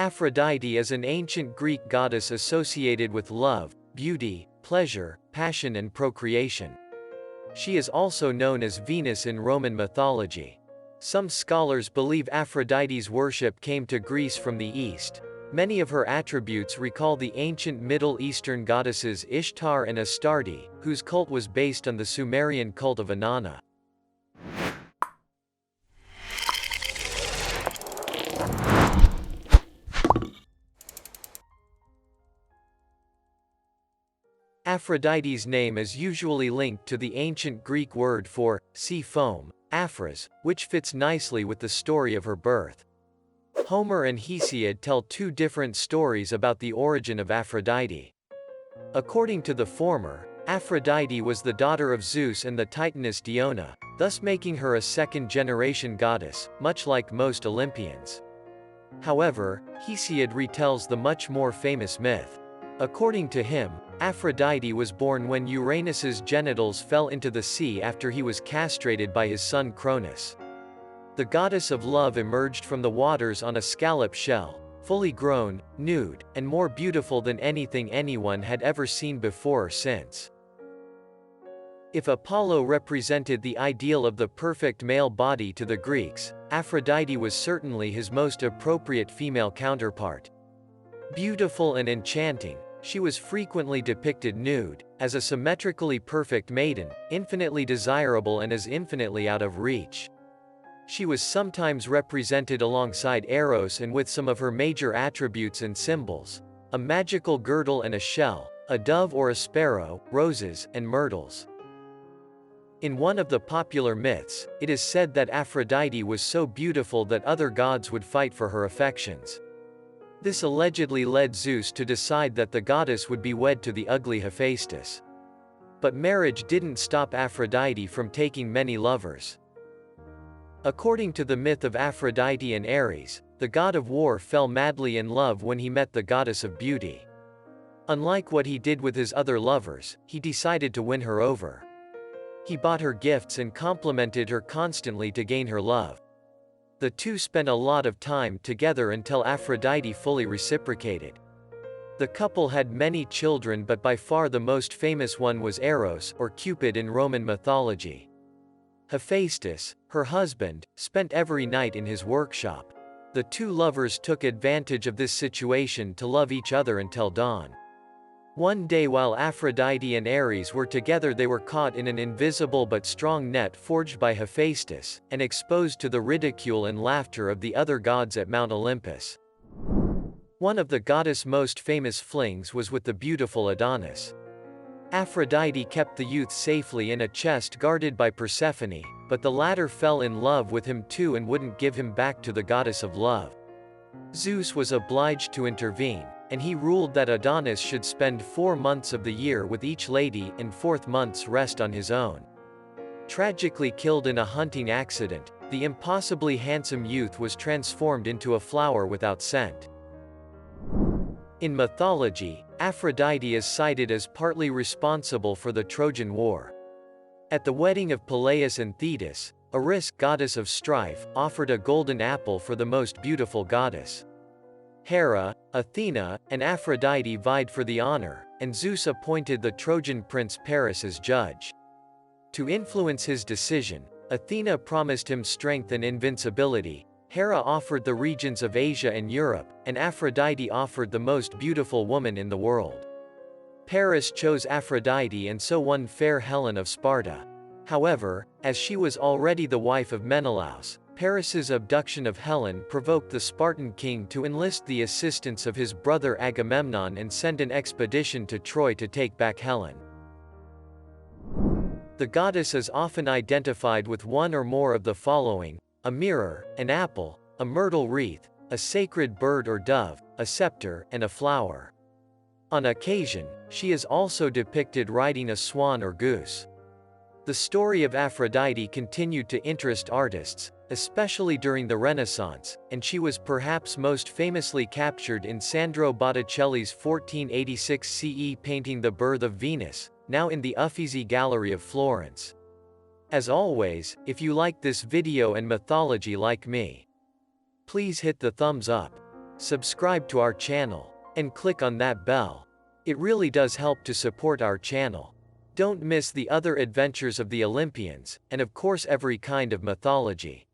Aphrodite is an ancient Greek goddess associated with love, beauty, pleasure, passion and procreation. She is also known as Venus in Roman mythology. Some scholars believe Aphrodite's worship came to Greece from the East. Many of her attributes recall the ancient Middle Eastern goddesses Ishtar and Astarte, whose cult was based on the Sumerian cult of Inanna. Aphrodite's name is usually linked to the ancient Greek word for sea foam, aphros, which fits nicely with the story of her birth. Homer and Hesiod tell two different stories about the origin of Aphrodite. According to the former, Aphrodite was the daughter of Zeus and the Titaness Diona, thus making her a second-generation goddess, much like most Olympians. However, Hesiod retells the much more famous myth. According to him, Aphrodite was born when Uranus's genitals fell into the sea after he was castrated by his son Cronus. The goddess of love emerged from the waters on a scallop shell, fully grown, nude, and more beautiful than anything anyone had ever seen before or since. If Apollo represented the ideal of the perfect male body to the Greeks, Aphrodite was certainly his most appropriate female counterpart. Beautiful and enchanting, she was frequently depicted nude, as a symmetrically perfect maiden, infinitely desirable and as infinitely out of reach. She was sometimes represented alongside Eros and with some of her major attributes and symbols: a magical girdle and a shell, a dove or a sparrow, roses, and myrtles. In one of the popular myths, it is said that Aphrodite was so beautiful that other gods would fight for her affections. This allegedly led Zeus to decide that the goddess would be wed to the ugly Hephaestus. But marriage didn't stop Aphrodite from taking many lovers. According to the myth of Aphrodite and Ares, the god of war fell madly in love when he met the goddess of beauty. Unlike what he did with his other lovers, he decided to win her over. He bought her gifts and complimented her constantly to gain her love. The two spent a lot of time together until Aphrodite fully reciprocated. The couple had many children, but by far the most famous one was Eros, or Cupid in Roman mythology. Hephaestus, her husband, spent every night in his workshop. The two lovers took advantage of this situation to love each other until dawn. One day while Aphrodite and Ares were together, they were caught in an invisible but strong net forged by Hephaestus, and exposed to the ridicule and laughter of the other gods at Mount Olympus. One of the goddess' most famous flings was with the beautiful Adonis. Aphrodite kept the youth safely in a chest guarded by Persephone, but the latter fell in love with him too and wouldn't give him back to the goddess of love. Zeus was obliged to intervene, and he ruled that Adonis should spend 4 months of the year with each lady and 4th month's rest on his own. Tragically killed in a hunting accident, the impossibly handsome youth was transformed into a flower without scent. In mythology, Aphrodite is cited as partly responsible for the Trojan War. At the wedding of Peleus and Thetis, Eris, goddess of strife, offered a golden apple for the most beautiful goddess. Hera, Athena, and Aphrodite vied for the honor, and Zeus appointed the Trojan prince Paris as judge. To influence his decision, Athena promised him strength and invincibility, Hera offered the regions of Asia and Europe, and Aphrodite offered the most beautiful woman in the world. Paris chose Aphrodite and so won fair Helen of Sparta. However, as she was already the wife of Menelaus, Paris's abduction of Helen provoked the Spartan king to enlist the assistance of his brother Agamemnon and send an expedition to Troy to take back Helen. The goddess is often identified with one or more of the following: a mirror, an apple, a myrtle wreath, a sacred bird or dove, a scepter, and a flower. On occasion, she is also depicted riding a swan or goose. The story of Aphrodite continued to interest artists, especially during the Renaissance, and she was perhaps most famously captured in Sandro Botticelli's 1486 CE painting The Birth of Venus, now in the Uffizi Gallery of Florence. As always, if you like this video and mythology like me, please hit the thumbs up. subscribe to our channel, and click on that bell. It really does help to support our channel. Don't miss the other adventures of the Olympians, and of course every kind of mythology.